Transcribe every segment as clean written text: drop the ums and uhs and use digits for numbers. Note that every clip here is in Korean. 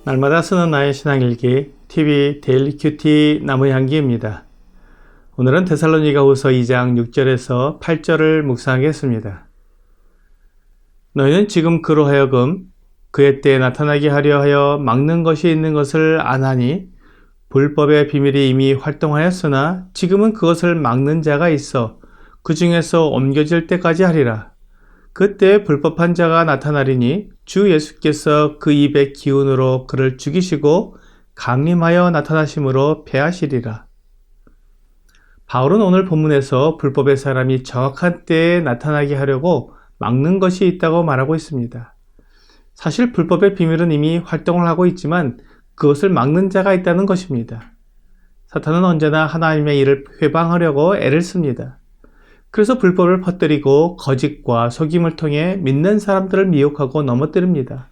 날마다 쓰는 나의 신앙일기 TV 데일리 큐티 나무향기입니다. 오늘은 데살로니가후서 2장 6절에서 8절을 묵상하겠습니다. 너희는 지금 그로 하여금 그의 때에 나타나게 하려 하여 막는 것이 있는 것을 아나니 불법의 비밀이 이미 활동하였으나 지금은 그것을 막는 자가 있어 그 중에서 옮겨질 때까지 하리라. 그때 불법한 자가 나타나리니 주 예수께서 그 입의 기운으로 그를 죽이시고 강림하여 나타나심으로 패하시리라. 바울은 오늘 본문에서 불법의 사람이 정확한 때에 나타나게 하려고 막는 것이 있다고 말하고 있습니다. 사실 불법의 비밀은 이미 활동을 하고 있지만 그것을 막는 자가 있다는 것입니다. 사탄은 언제나 하나님의 일을 회방하려고 애를 씁니다. 그래서 불법을 퍼뜨리고 거짓과 속임을 통해 믿는 사람들을 미혹하고 넘어뜨립니다.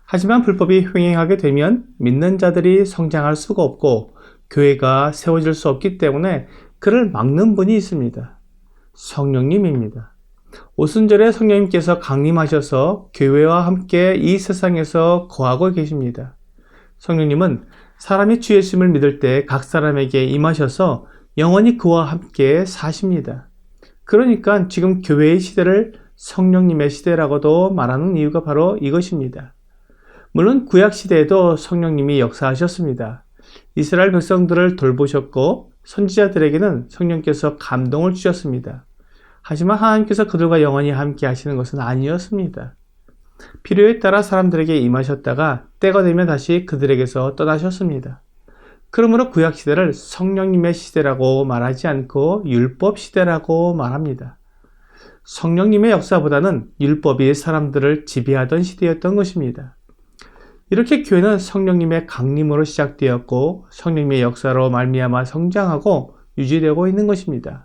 하지만 불법이 횡행하게 되면 믿는 자들이 성장할 수가 없고 교회가 세워질 수 없기 때문에 그를 막는 분이 있습니다. 성령님입니다. 오순절에 성령님께서 강림하셔서 교회와 함께 이 세상에서 거하고 계십니다. 성령님은 사람이 주 예수님을 믿을 때 각 사람에게 임하셔서 영원히 그와 함께 사십니다. 그러니까 지금 교회의 시대를 성령님의 시대라고도 말하는 이유가 바로 이것입니다. 물론 구약 시대에도 성령님이 역사하셨습니다. 이스라엘 백성들을 돌보셨고 선지자들에게는 성령께서 감동을 주셨습니다. 하지만 하나님께서 그들과 영원히 함께 하시는 것은 아니었습니다. 필요에 따라 사람들에게 임하셨다가 때가 되면 다시 그들에게서 떠나셨습니다. 그러므로 구약 시대를 성령님의 시대라고 말하지 않고 율법 시대라고 말합니다. 성령님의 역사보다는 율법이 사람들을 지배하던 시대였던 것입니다. 이렇게 교회는 성령님의 강림으로 시작되었고 성령님의 역사로 말미암아 성장하고 유지되고 있는 것입니다.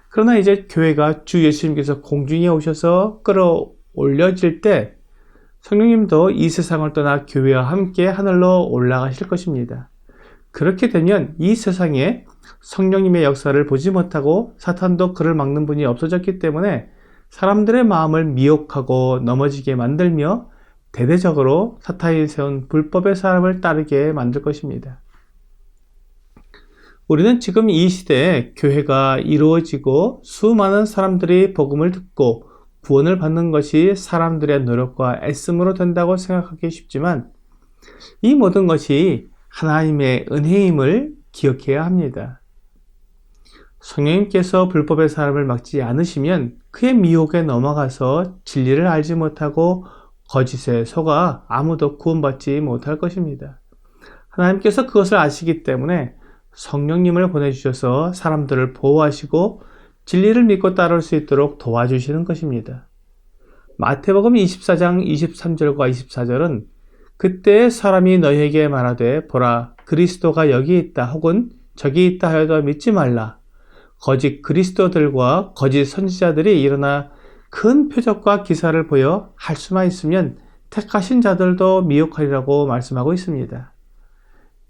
그러나 이제 교회가 주 예수님께서 공중에 오셔서 끌어올려질 때 성령님도 이 세상을 떠나 교회와 함께 하늘로 올라가실 것입니다. 그렇게 되면 이 세상에 성령님의 역사를 보지 못하고 사탄도 그를 막는 분이 없어졌기 때문에 사람들의 마음을 미혹하고 넘어지게 만들며 대대적으로 사탄이 세운 불법의 사람을 따르게 만들 것입니다. 우리는 지금 이 시대에 교회가 이루어지고 수많은 사람들이 복음을 듣고 구원을 받는 것이 사람들의 노력과 애씀으로 된다고 생각하기 쉽지만 이 모든 것이 하나님의 은혜임을 기억해야 합니다. 성령님께서 불법의 사람을 막지 않으시면 그의 미혹에 넘어가서 진리를 알지 못하고 거짓에 속아 아무도 구원받지 못할 것입니다. 하나님께서 그것을 아시기 때문에 성령님을 보내주셔서 사람들을 보호하시고 진리를 믿고 따를 수 있도록 도와주시는 것입니다. 마태복음 24장 23절과 24절은 그때 사람이 너희에게 말하되 보라 그리스도가 여기 있다 혹은 저기 있다 하여도 믿지 말라. 거짓 그리스도들과 거짓 선지자들이 일어나 큰 표적과 기사를 보여 할 수만 있으면 택하신 자들도 미혹하리라고 말씀하고 있습니다.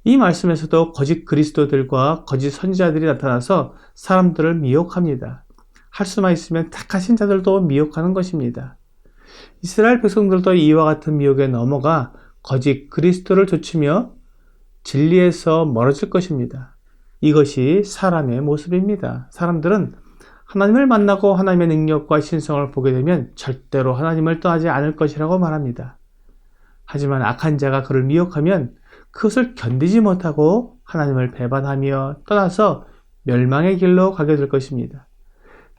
이 말씀에서도 거짓 그리스도들과 거짓 선지자들이 나타나서 사람들을 미혹합니다. 할 수만 있으면 택하신 자들도 미혹하는 것입니다. 이스라엘 백성들도 이와 같은 미혹에 넘어가 거짓 그리스도를 좇으며 진리에서 멀어질 것입니다. 이것이 사람의 모습입니다. 사람들은 하나님을 만나고 하나님의 능력과 신성을 보게 되면 절대로 하나님을 떠나지 않을 것이라고 말합니다. 하지만 악한 자가 그를 미혹하면 그것을 견디지 못하고 하나님을 배반하며 떠나서 멸망의 길로 가게 될 것입니다.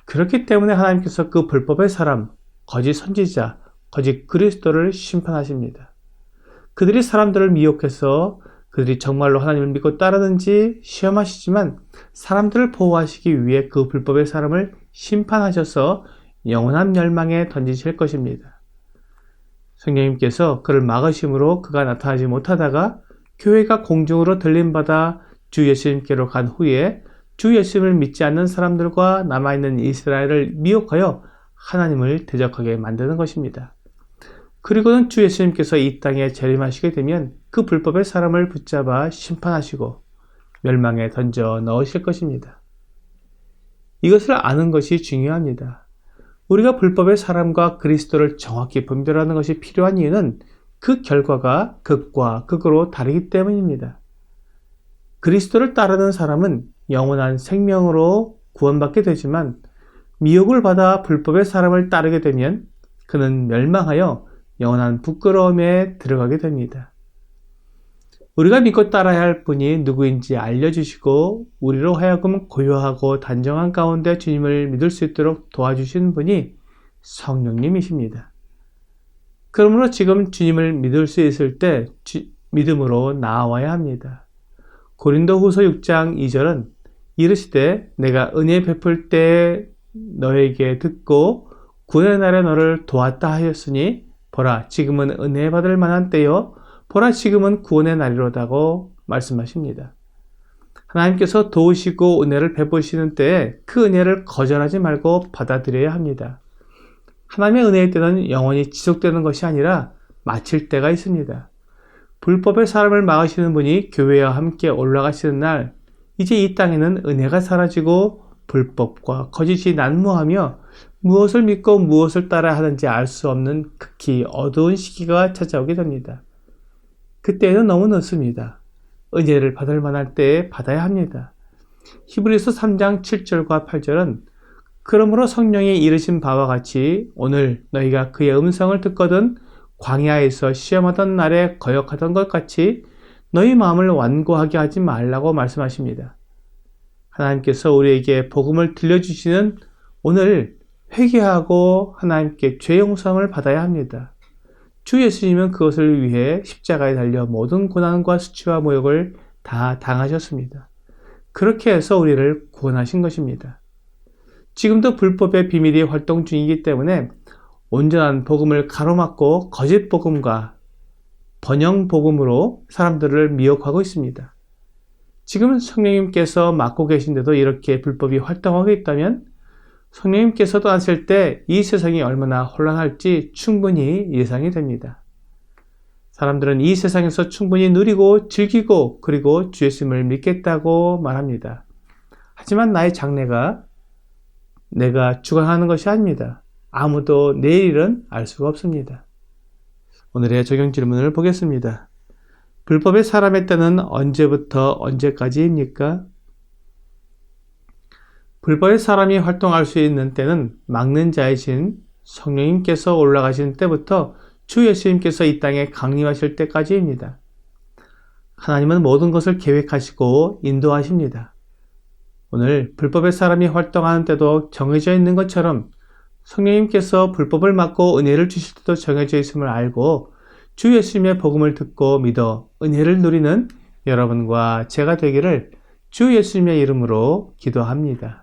그렇기 때문에 하나님께서 그 불법의 사람, 거짓 선지자, 거짓 그리스도를 심판하십니다. 그들이 사람들을 미혹해서 그들이 정말로 하나님을 믿고 따르는지 시험하시지만 사람들을 보호하시기 위해 그 불법의 사람을 심판하셔서 영원한 멸망에 던지실 것입니다. 성령님께서 그를 막으심으로 그가 나타나지 못하다가 교회가 공중으로 들림받아 주 예수님께로 간 후에 주 예수님을 믿지 않는 사람들과 남아있는 이스라엘을 미혹하여 하나님을 대적하게 만드는 것입니다. 그리고는 주 예수님께서 이 땅에 재림하시게 되면 그 불법의 사람을 붙잡아 심판하시고 멸망에 던져 넣으실 것입니다. 이것을 아는 것이 중요합니다. 우리가 불법의 사람과 그리스도를 정확히 분별하는 것이 필요한 이유는 그 결과가 극과 극으로 다르기 때문입니다. 그리스도를 따르는 사람은 영원한 생명으로 구원받게 되지만 미혹을 받아 불법의 사람을 따르게 되면 그는 멸망하여 영원한 부끄러움에 들어가게 됩니다. 우리가 믿고 따라야 할 분이 누구인지 알려주시고 우리로 하여금 고요하고 단정한 가운데 주님을 믿을 수 있도록 도와주신 분이 성령님이십니다. 그러므로 지금 주님을 믿을 수 있을 때 믿음으로 나아와야 합니다. 고린도후서 6장 2절은 이르시되 내가 은혜 베풀 때 너에게 듣고 구원의 날에 너를 도왔다 하였으니 보라 지금은 은혜 받을 만한 때요 보라 지금은 구원의 날이로다고 말씀하십니다. 하나님께서 도우시고 은혜를 베푸시는 때에 그 은혜를 거절하지 말고 받아들여야 합니다. 하나님의 은혜의 때는 영원히 지속되는 것이 아니라 마칠 때가 있습니다. 불법의 사람을 막으시는 분이 교회와 함께 올라가시는 날 이제 이 땅에는 은혜가 사라지고 불법과 거짓이 난무하며 무엇을 믿고 무엇을 따라야 하는지 알 수 없는 극히 어두운 시기가 찾아오게 됩니다. 그때는 너무 늦습니다. 은혜를 받을 만할 때에 받아야 합니다. 히브리서 3장 7절과 8절은 그러므로 성령이 이르신 바와 같이 오늘 너희가 그의 음성을 듣거든 광야에서 시험하던 날에 거역하던 것 같이 너희 마음을 완고하게 하지 말라고 말씀하십니다. 하나님께서 우리에게 복음을 들려주시는 오늘 회개하고 하나님께 죄 용서함을 받아야 합니다. 주 예수님은 그것을 위해 십자가에 달려 모든 고난과 수치와 모욕을 다 당하셨습니다. 그렇게 해서 우리를 구원하신 것입니다. 지금도 불법의 비밀이 활동 중이기 때문에 온전한 복음을 가로막고 거짓 복음과 번영 복음으로 사람들을 미혹하고 있습니다. 지금 성령님께서 맡고 계신데도 이렇게 불법이 활동하고 있다면 성령님께서 떠나실 때 이 세상이 얼마나 혼란할지 충분히 예상이 됩니다. 사람들은 이 세상에서 충분히 누리고 즐기고 그리고 주 예수님을 믿겠다고 말합니다. 하지만 나의 장래가 내가 주관하는 것이 아닙니다. 아무도 내일은 알 수가 없습니다. 오늘의 적용 질문을 보겠습니다. 불법의 사람의 때는 언제부터 언제까지입니까? 불법의 사람이 활동할 수 있는 때는 막는 자이신 성령님께서 올라가신 때부터 주 예수님께서 이 땅에 강림하실 때까지입니다. 하나님은 모든 것을 계획하시고 인도하십니다. 오늘 불법의 사람이 활동하는 때도 정해져 있는 것처럼 성령님께서 불법을 막고 은혜를 주실 때도 정해져 있음을 알고 주 예수님의 복음을 듣고 믿어 은혜를 누리는 여러분과 제가 되기를 주 예수님의 이름으로 기도합니다.